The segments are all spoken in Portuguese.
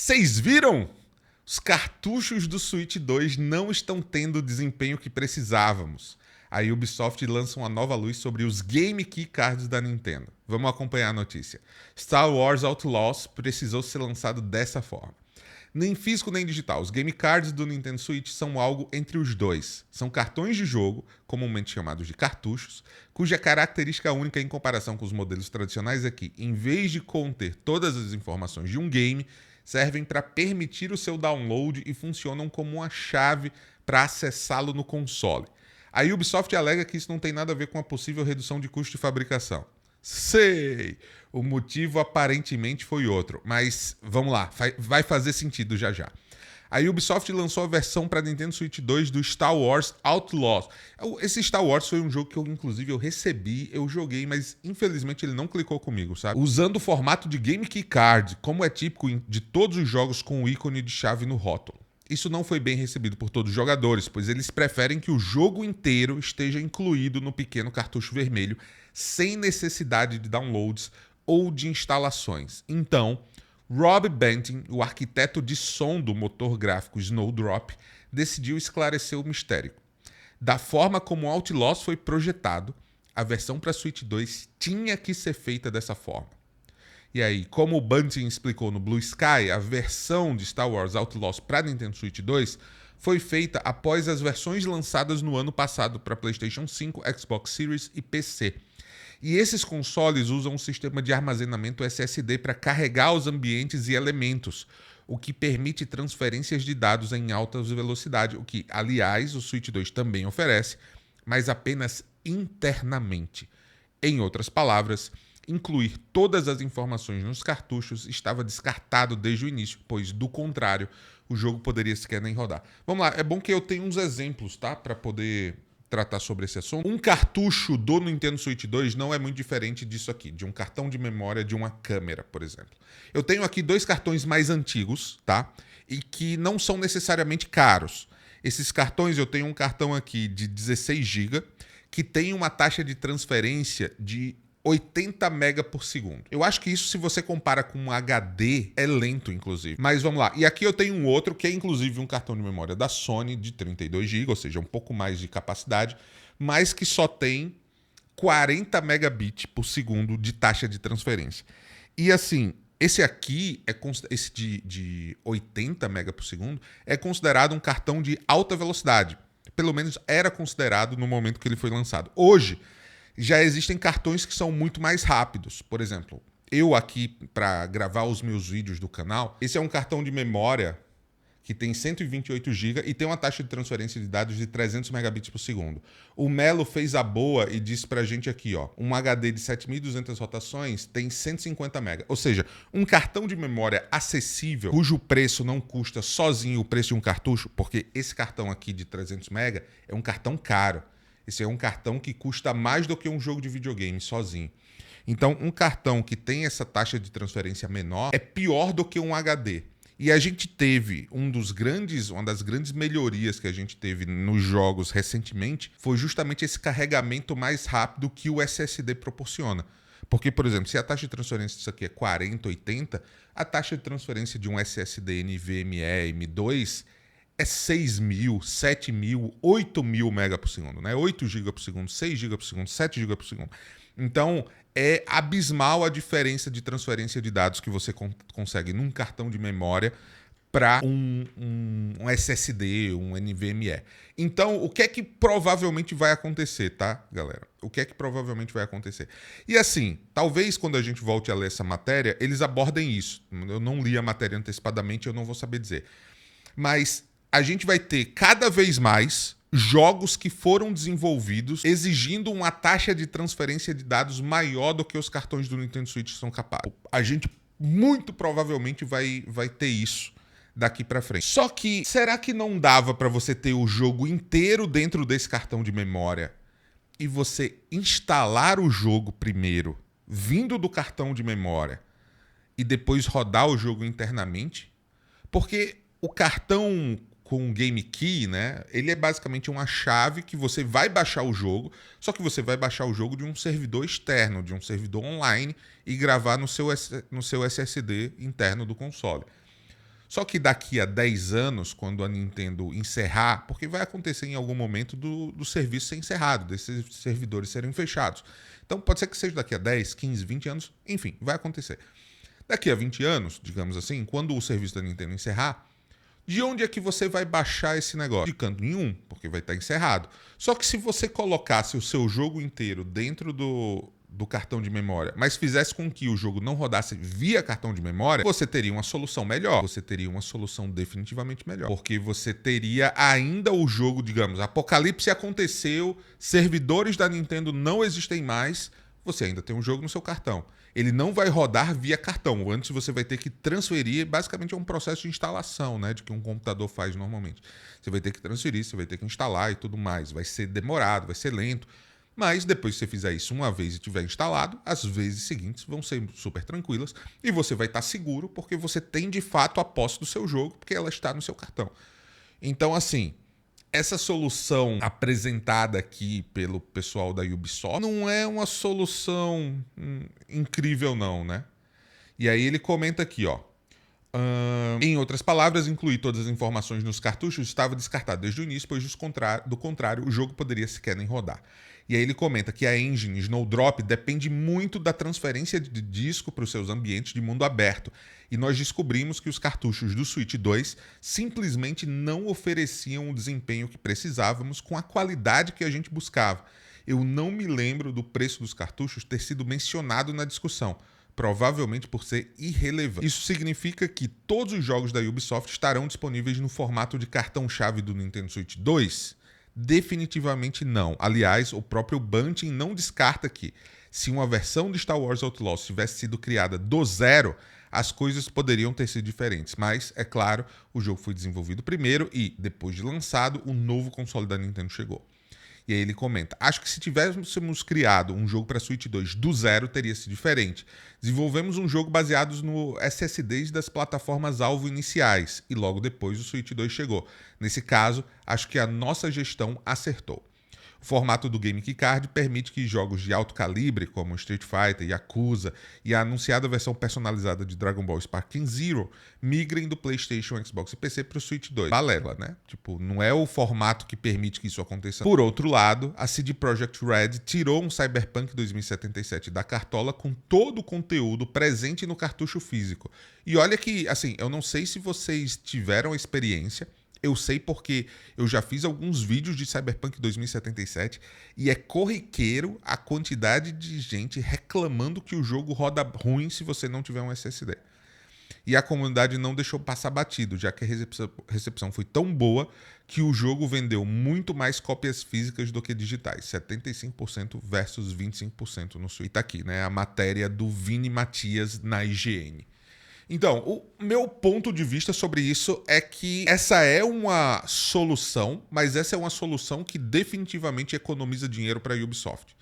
Vocês viram? Os cartuchos do Switch 2 não estão tendo o desempenho que precisávamos. A Ubisoft lança uma nova luz sobre os Game Key Cards da Nintendo. Vamos acompanhar a notícia. Star Wars Outlaws precisou ser lançado dessa forma. Nem físico nem digital, os Game Cards do Nintendo Switch são algo entre os dois. São cartões de jogo, comumente chamados de cartuchos, cuja característica única em comparação com os modelos tradicionais é que, em vez de conter todas as informações de um game, servem para permitir o seu download e funcionam como uma chave para acessá-lo no console. A Ubisoft alega que isso não tem nada a ver com a possível redução de custo de fabricação. Sei! O motivo aparentemente foi outro, mas vamos lá, vai fazer sentido já já. A Ubisoft lançou a versão para Nintendo Switch 2 do Star Wars Outlaws. Esse Star Wars foi um jogo que eu recebi, eu joguei, mas infelizmente ele não clicou comigo, sabe? Usando o formato de Game Key Card, como é típico de todos os jogos com o ícone de chave no rótulo. Isso não foi bem recebido por todos os jogadores, pois eles preferem que o jogo inteiro esteja incluído no pequeno cartucho vermelho, sem necessidade de downloads ou de instalações. Então, Rob Bentin, o arquiteto de som do motor gráfico Snowdrop, decidiu esclarecer o mistério. Da forma como o Outlaws foi projetado, a versão para Switch 2 tinha que ser feita dessa forma. E aí, como o Bunting explicou no Blue Sky, a versão de Star Wars Outlaws para Nintendo Switch 2 foi feita após as versões lançadas no ano passado para PlayStation 5, Xbox Series e PC. E esses consoles usam um sistema de armazenamento SSD para carregar os ambientes e elementos, o que permite transferências de dados em alta velocidade, o que, aliás, o Switch 2 também oferece, mas apenas internamente. Em outras palavras, incluir todas as informações nos cartuchos estava descartado desde o início, pois, do contrário, o jogo poderia sequer nem rodar. Vamos lá, é bom que eu tenha uns exemplos, tá? Para poder tratar sobre esse assunto. Um cartucho do Nintendo Switch 2 não é muito diferente disso aqui, de um cartão de memória de uma câmera, por exemplo. Eu tenho aqui dois cartões mais antigos, tá? E que não são necessariamente caros. Esses cartões, eu tenho um cartão aqui de 16 GB, que tem uma taxa de transferência de 80 MB por segundo. Eu acho que isso, se você compara com um HD, é lento, inclusive. Mas vamos lá. E aqui eu tenho um outro, que é inclusive um cartão de memória da Sony, de 32 GB, ou seja, um pouco mais de capacidade, mas que só tem 40 megabits por segundo de taxa de transferência. E assim, esse aqui, esse de 80 MB por segundo, é considerado um cartão de alta velocidade. Pelo menos era considerado no momento que ele foi lançado. Hoje, já existem cartões que são muito mais rápidos. Por exemplo, eu aqui, para gravar os meus vídeos do canal, esse é um cartão de memória que tem 128 GB e tem uma taxa de transferência de dados de 300 megabits por segundo. O Melo fez a boa e disse pra gente aqui, ó, um HD de 7.200 rotações tem 150 MB. Ou seja, um cartão de memória acessível, cujo preço não custa sozinho o preço de um cartucho, porque esse cartão aqui de 300 MB é um cartão caro. Esse é um cartão que custa mais do que um jogo de videogame sozinho. Então, um cartão que tem essa taxa de transferência menor é pior do que um HD. E a gente teve uma das grandes melhorias que a gente teve nos jogos recentemente foi justamente esse carregamento mais rápido que o SSD proporciona. Porque, por exemplo, se a taxa de transferência disso aqui é 40, 80, a taxa de transferência de um SSD NVMe M2 é 6.000, 7.000, 8.000 MB por segundo, né? 8 GB por segundo, 6 GB por segundo, 7 GB por segundo. Então, é abismal a diferença de transferência de dados que você consegue num cartão de memória para um SSD, um NVMe. Então, o que é que provavelmente vai acontecer, tá, galera? O que é que provavelmente vai acontecer? E assim, talvez quando a gente volte a ler essa matéria, eles abordem isso. Eu não li a matéria antecipadamente, eu não vou saber dizer. Mas a gente vai ter cada vez mais jogos que foram desenvolvidos exigindo uma taxa de transferência de dados maior do que os cartões do Nintendo Switch são capazes. A gente muito provavelmente vai ter isso daqui pra frente. Só que, será que não dava pra você ter o jogo inteiro dentro desse cartão de memória e você instalar o jogo primeiro, vindo do cartão de memória, e depois rodar o jogo internamente? Porque o cartão com Game Key, né? Ele é basicamente uma chave que você vai baixar o jogo, só que você vai baixar o jogo de um servidor externo, de um servidor online e gravar no seu SSD interno do console. Só que daqui a 10 anos, quando a Nintendo encerrar, porque vai acontecer em algum momento do serviço ser encerrado, desses servidores serem fechados. Então pode ser que seja daqui a 10, 15, 20 anos, enfim, vai acontecer. Daqui a 20 anos, digamos assim, quando o serviço da Nintendo encerrar, de onde é que você vai baixar esse negócio? De canto nenhum, porque vai estar encerrado. Só que se você colocasse o seu jogo inteiro dentro do cartão de memória, mas fizesse com que o jogo não rodasse via cartão de memória, você teria uma solução melhor. Você teria uma solução definitivamente melhor. Porque você teria ainda o jogo, digamos, apocalipse aconteceu, servidores da Nintendo não existem mais, você ainda tem um jogo no seu cartão. Ele não vai rodar via cartão. Antes você vai ter que transferir, basicamente é um processo de instalação, né, de que um computador faz normalmente. Você vai ter que transferir, você vai ter que instalar e tudo mais. Vai ser demorado, vai ser lento. Mas depois que você fizer isso uma vez e tiver instalado, as vezes seguintes vão ser super tranquilas e você vai estar seguro porque você tem de fato a posse do seu jogo, porque ela está no seu cartão. Então, assim, essa solução apresentada aqui pelo pessoal da Ubisoft não é uma solução incrível não, né? E aí ele comenta aqui, ó. Em outras palavras, incluir todas as informações nos cartuchos estava descartado desde o início, pois do contrário, o jogo poderia sequer nem rodar. E aí ele comenta que a engine Snowdrop depende muito da transferência de disco para os seus ambientes de mundo aberto. E nós descobrimos que os cartuchos do Switch 2 simplesmente não ofereciam o desempenho que precisávamos com a qualidade que a gente buscava. Eu não me lembro do preço dos cartuchos ter sido mencionado na discussão, provavelmente por ser irrelevante. Isso significa que todos os jogos da Ubisoft estarão disponíveis no formato de cartão-chave do Nintendo Switch 2? Definitivamente não. Aliás, o próprio Bungie não descarta que, se uma versão de Star Wars Outlaws tivesse sido criada do zero, as coisas poderiam ter sido diferentes. Mas, é claro, o jogo foi desenvolvido primeiro e, depois de lançado, o novo console da Nintendo chegou. E aí ele comenta, acho que se tivéssemos criado um jogo para Switch 2 do zero, teria sido diferente. Desenvolvemos um jogo baseado no SSDs das plataformas alvo iniciais, e logo depois o Switch 2 chegou. Nesse caso, acho que a nossa gestão acertou. O formato do Game Key Card permite que jogos de alto calibre, como Street Fighter, Yakuza e a anunciada versão personalizada de Dragon Ball Sparking Zero, migrem do PlayStation, Xbox e PC para o Switch 2. Balela, né? Tipo, não é o formato que permite que isso aconteça. Por outro lado, a CD Projekt Red tirou um Cyberpunk 2077 da cartola com todo o conteúdo presente no cartucho físico. E olha que, assim, eu não sei se vocês tiveram a experiência. Eu sei porque eu já fiz alguns vídeos de Cyberpunk 2077 e é corriqueiro a quantidade de gente reclamando que o jogo roda ruim se você não tiver um SSD. E a comunidade não deixou passar batido, já que a recepção foi tão boa que o jogo vendeu muito mais cópias físicas do que digitais, 75% versus 25% no Switch. E tá aqui, né, a matéria do Vini Matias na IGN. Então, o meu ponto de vista sobre isso é que essa é uma solução, mas essa é uma solução que definitivamente economiza dinheiro para a Ubisoft.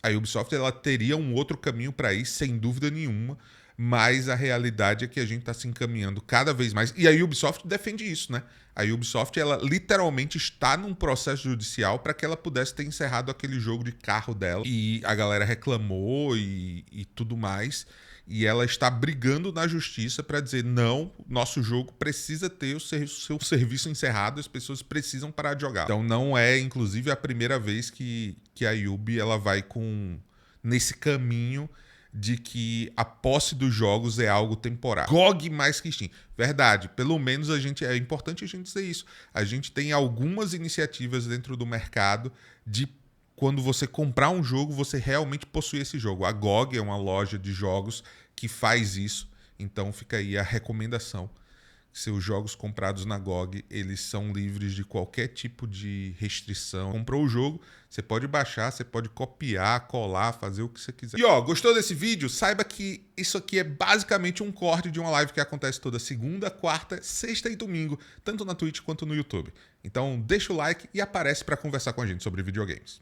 A Ubisoft ela teria um outro caminho para ir, sem dúvida nenhuma, mas a realidade é que a gente está se encaminhando cada vez mais. E a Ubisoft defende isso, né? A Ubisoft ela literalmente está num processo judicial para que ela pudesse ter encerrado aquele jogo de carro dela. E a galera reclamou e tudo mais. E ela está brigando na justiça para dizer, não, nosso jogo precisa ter o seu serviço encerrado, as pessoas precisam parar de jogar. Então não é, inclusive, a primeira vez que a Ubi ela vai nesse caminho de que a posse dos jogos é algo temporário. GOG mais que Steam. Verdade, pelo menos é importante a gente dizer isso. A gente tem algumas iniciativas dentro do mercado de quando você comprar um jogo, você realmente possui esse jogo. A GOG é uma loja de jogos que faz isso, então fica aí a recomendação. Seus jogos comprados na GOG, eles são livres de qualquer tipo de restrição. Comprou o jogo, você pode baixar, você pode copiar, colar, fazer o que você quiser. E ó, gostou desse vídeo? Saiba que isso aqui é basicamente um corte de uma live que acontece toda segunda, quarta, sexta e domingo, tanto na Twitch quanto no YouTube. Então deixa o like e aparece para conversar com a gente sobre videogames.